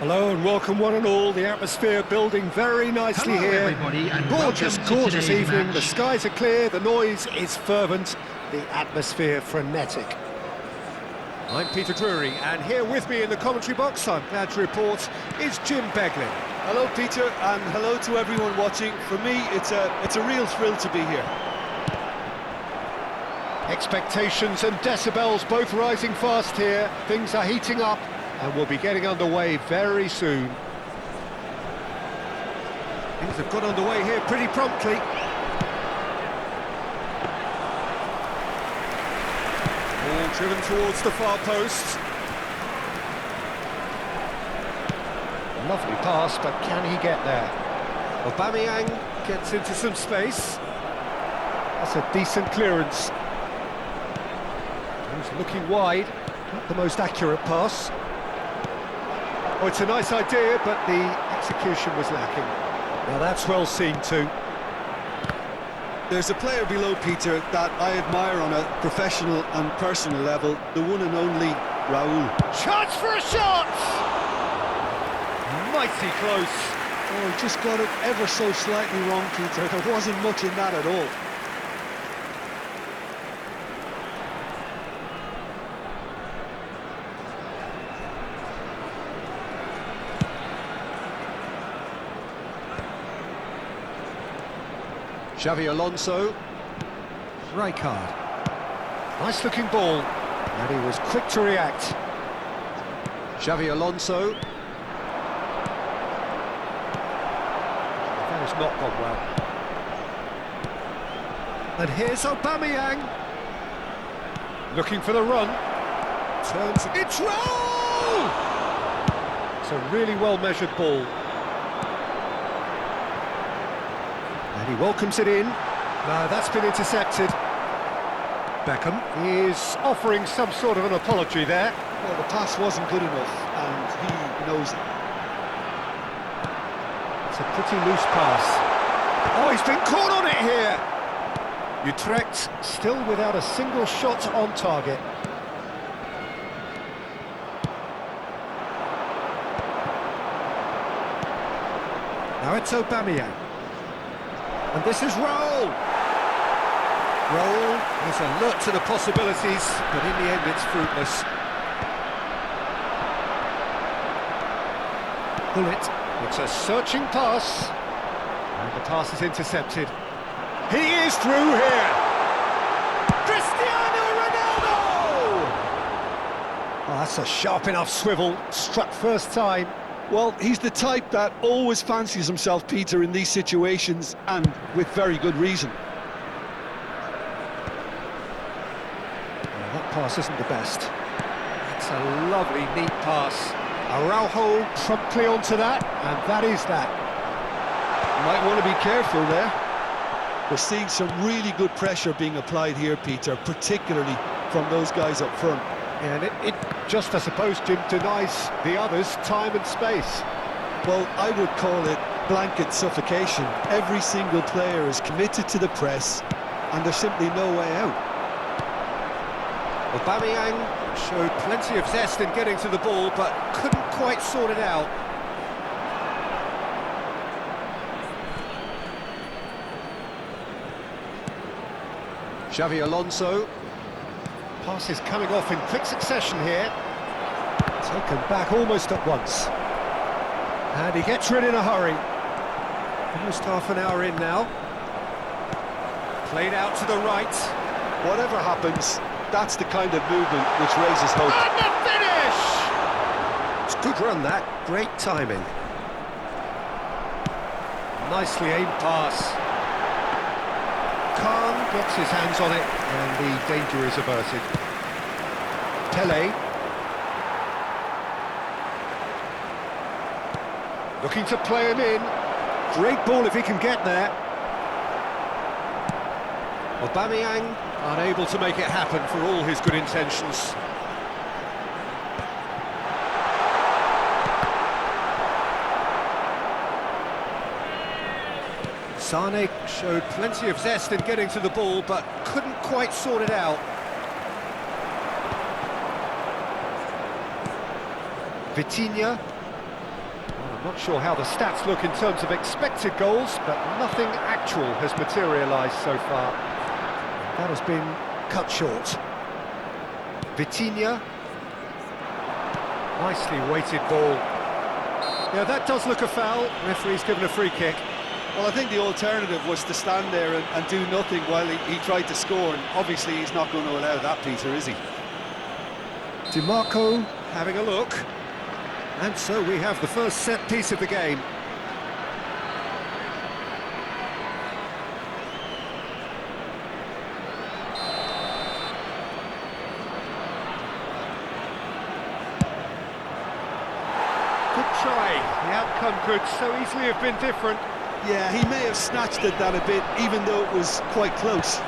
Hello and welcome one and all. The atmosphere building very nicely here. Everybody, and Gorgeous, gorgeous evening. match. The skies are clear, the noise is fervent, the atmosphere frenetic. I'm Peter Drury, and here with me in the commentary box, I'm glad to report, is Jim Beglin. Hello Peter, and hello to everyone watching. For me, it's a real thrill to be here. Expectations and decibels both rising fast here. Things are heating up, and we'll be getting underway very soon. Things have got underway here pretty promptly. Ball driven towards the far post. Lovely pass, but can he get there? Aubameyang gets into some space. That's a decent clearance. He's looking wide, not the most accurate pass. Oh, it's a nice idea, but the execution was lacking. Now that's well seen too. There's a player below Peter that I admire on a professional and personal level, the one and only Raul. Chance for a shot! Mighty close. Oh, he just got it ever so slightly wrong, Peter. There wasn't much in that at all. Xavi Alonso. Rijkaard. Nice looking ball. And he was quick to react. Xavi Alonso. That has not gone well. And here's Aubameyang. Looking for the run. Turns. It's Raul! It's a really well-measured ball. And he welcomes it in. No, that's been intercepted. Beckham is offering some sort of an apology there. Well, the pass wasn't good enough, and he knows it. It's a pretty loose pass. Oh, he's been caught on it here! Utrecht still without a single shot on target. Now it's Aubameyang. And this is Raul. Raul is alert to the possibilities, but in the end it's fruitless. Bullet, it's a searching pass. And the pass is intercepted. He is through here. Cristiano Ronaldo! Oh, that's a sharp enough swivel, struck first time. Well, he's the type that always fancies himself, Peter, in these situations, and with very good reason. Well, that pass isn't the best. It's a lovely, neat pass. Araujo promptly onto that, and that is that. Might want to be careful there. We're seeing some really good pressure being applied here, Peter, particularly from those guys up front. And it just, I suppose, Jim, denies the others time and space. Well, I would call it blanket suffocation. Every single player is committed to the press, and there's simply no way out. Aubameyang showed plenty of zest in getting to the ball, but couldn't quite sort it out. Xavi Alonso. Passes coming off in quick succession here. Taken back almost at once. And he gets rid in a hurry. Almost half an hour in now. Played out to the right. Whatever happens, that's the kind of movement which raises hope. And the finish! It's a good run, that. Great timing. Nicely aimed pass. Khan gets his hands on it, and the danger is averted. Pele. Looking to play him in. Great ball if he can get there. Aubameyang unable to make it happen for all his good intentions. Sane showed plenty of zest in getting to the ball, but couldn't quite sort it out. Vitinha. I'm not sure how the stats look in terms of expected goals, but nothing actual has materialised so far. That has been cut short. Vitinha. Nicely weighted ball. Yeah, that does look a foul. Referee's given a free kick. Well, I think the alternative was to stand there and do nothing while he tried to score, and obviously he's not going to allow that, Peter, is he? DiMarco having a look. And so we have the first set piece of the game. Good try. The outcome could so easily have been different. Yeah, he may have snatched at that a bit, even though it was quite close.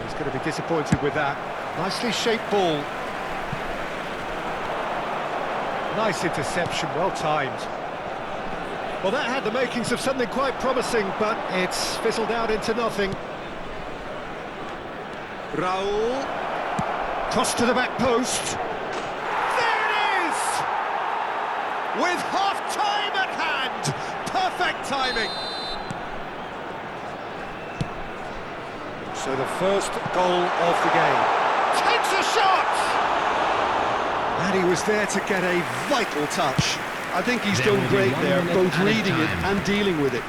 He's going to be disappointed with that. Nicely shaped ball. Nice interception, well timed. Well, that had the makings of something quite promising, but it's fizzled out into nothing. Raul. Cross to the back post. There it is! With half-time at hand! Perfect timing! So the first goal of the game. Takes a shot! And he was there to get a vital touch. I think he's done great there, both reading it and dealing with it.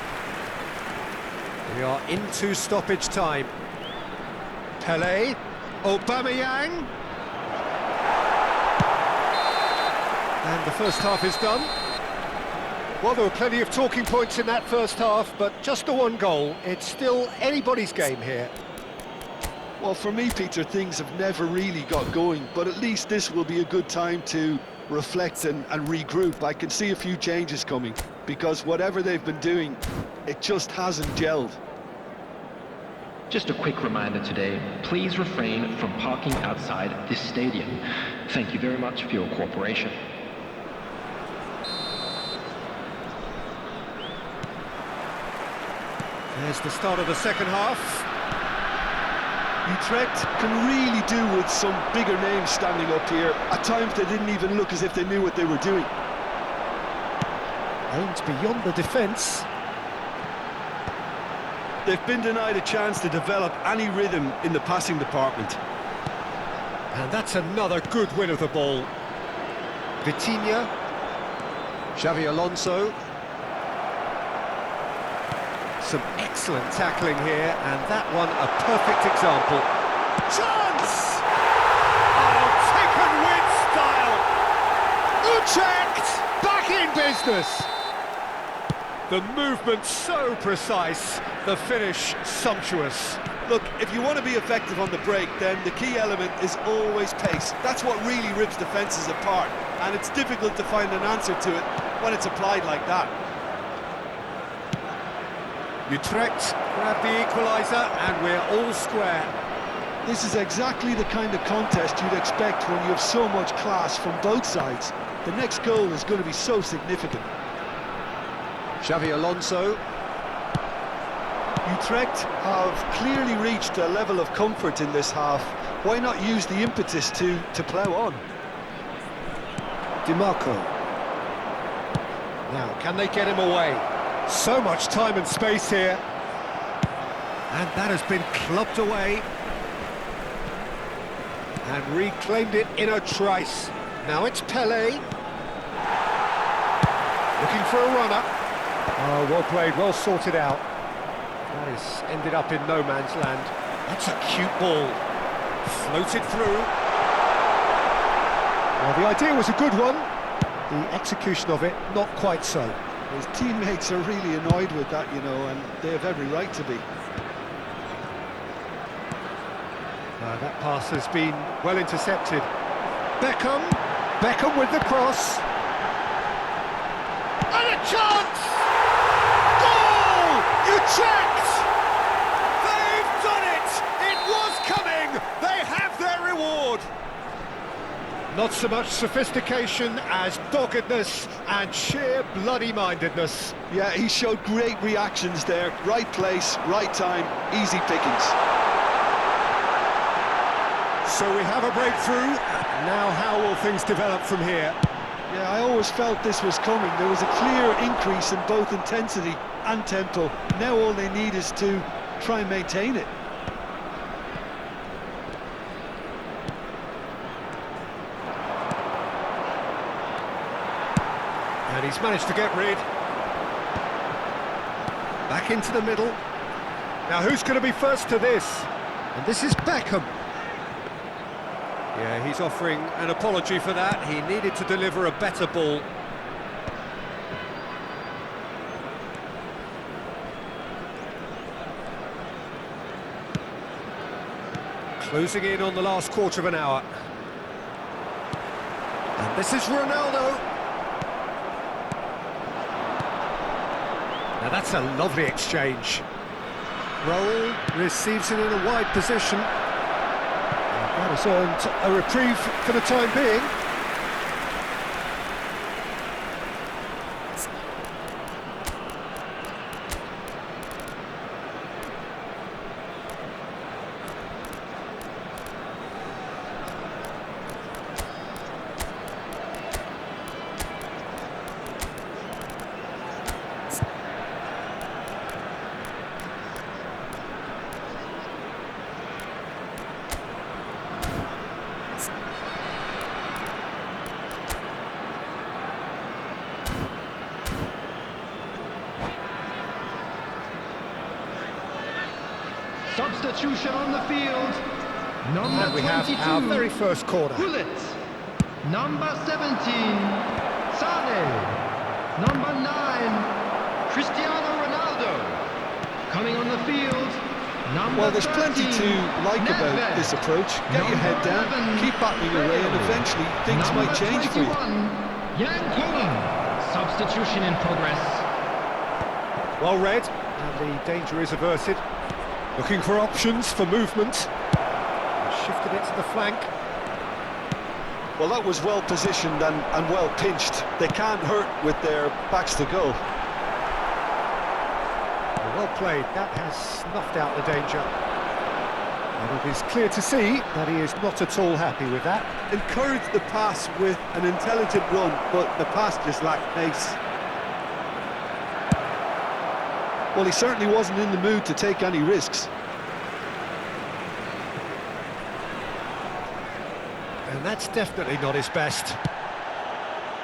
We are into stoppage time. Pelé, Aubameyang. And the first half is done. Well, there were plenty of talking points in that first half, but just the one goal. It's still anybody's game here. Well, for me, Peter, things have never really got going, but at least this will be a good time to reflect and regroup. I can see a few changes coming, because whatever they've been doing, it just hasn't gelled. Just a quick reminder today, please refrain from parking outside this stadium. Thank you very much for your cooperation. There's the start of the second half. Utrecht can really do with some bigger names standing up here. At times they didn't even look as if they knew what they were doing. Aimed beyond the defence. They've been denied a chance to develop any rhythm in the passing department. And that's another good win of the ball. Vitinha. Xavi Alonso. Some excellent tackling here, and that one a perfect example. Chance! Oh, taken with style! Utrecht back in business! The movement so precise, the finish sumptuous. Look, if you want to be effective on the break, then the key element is always pace. That's what really rips defences apart, and it's difficult to find an answer to it when it's applied like that. Utrecht grab the equaliser, and we're all square. This is exactly the kind of contest you'd expect when you have so much class from both sides. The next goal is going to be so significant. Xavi Alonso. Utrecht have clearly reached a level of comfort in this half. Why not use the impetus to plough on? DiMarco. Now, can they get him away? So much time and space here. And that has been clubbed away. And reclaimed it in a trice. Now it's Pelé. Looking for a runner. Oh, well played, well sorted out. That has ended up in no man's land. That's a cute ball. Floated through. Well, the idea was a good one. The execution of it, not quite so. His teammates are really annoyed with that, you know, and they have every right to be. That pass has been well intercepted. Beckham with the cross. And a chance! Goal! Utrecht! They've done it! It was coming! They have their reward! Not so much sophistication as doggedness and sheer bloody-mindedness. Yeah, he showed great reactions there. Right place, right time, easy pickings. So we have a breakthrough. Now how will things develop from here? Yeah, I always felt this was coming. There was a clear increase in both intensity and tempo. Now all they need is to try and maintain it. And he's managed to get rid. Back into the middle. Now who's going to be first to this? And this is Beckham. Yeah, he's offering an apology for that. He needed to deliver a better ball. Closing in on the last quarter of an hour. And this is Ronaldo. Now that's a lovely exchange. Raul receives it in a wide position. That has earned a reprieve for the time being. Substitution on the field. Number And we 22. have our very first corner. Bullet. Number 17. Sane. Number 9. Cristiano Ronaldo. Coming on the field. Number Well, there's plenty 13, to like about Nedved. this approach. Get your head down, 11, keep battling away, and eventually things Number might change for you. 21, Nikola. Substitution in progress. Well read, and the danger is averted. Looking for options for movement. Shifted it to the flank. Well, that was well positioned and well pinched. They can't hurt with their backs to goal. Well played, that has snuffed out the danger. And it is clear to see that he is not at all happy with that. Encouraged the pass with an intelligent run, but the pass just lacked pace. Well, he certainly wasn't in the mood to take any risks. And that's definitely not his best.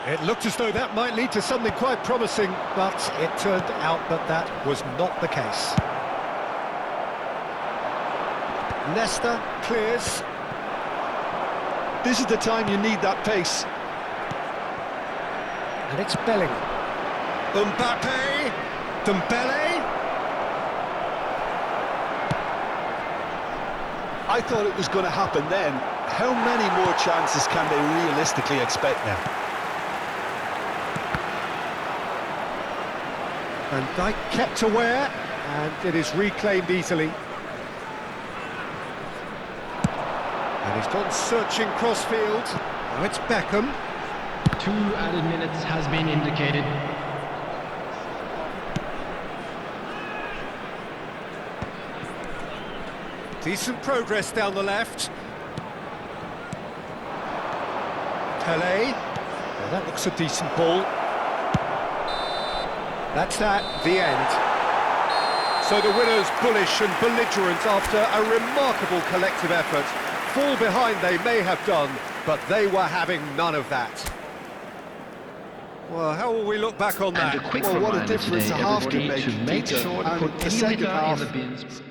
It looked as though that might lead to something quite promising, but it turned out that that was not the case. Leicester clears. This is the time you need that pace. And it's Bellingham. Mbappe. Dembele. I thought it was going to happen then. How many more chances can they realistically expect now? And Dijk kept aware, and it is reclaimed easily. And he's gone searching crossfield. Now it's Beckham. 2 added minutes has been indicated. Decent progress down the left. Pele. Well, that looks a decent ball. That's that, the end. So the winners bullish and belligerent after a remarkable collective effort. Fall behind they may have done, but they were having none of that. Well, how will we look back on that? And a quick Well, what a reminder difference today, a half can everybody, make, to make Peter. sure to And put the any second litter in half the bins.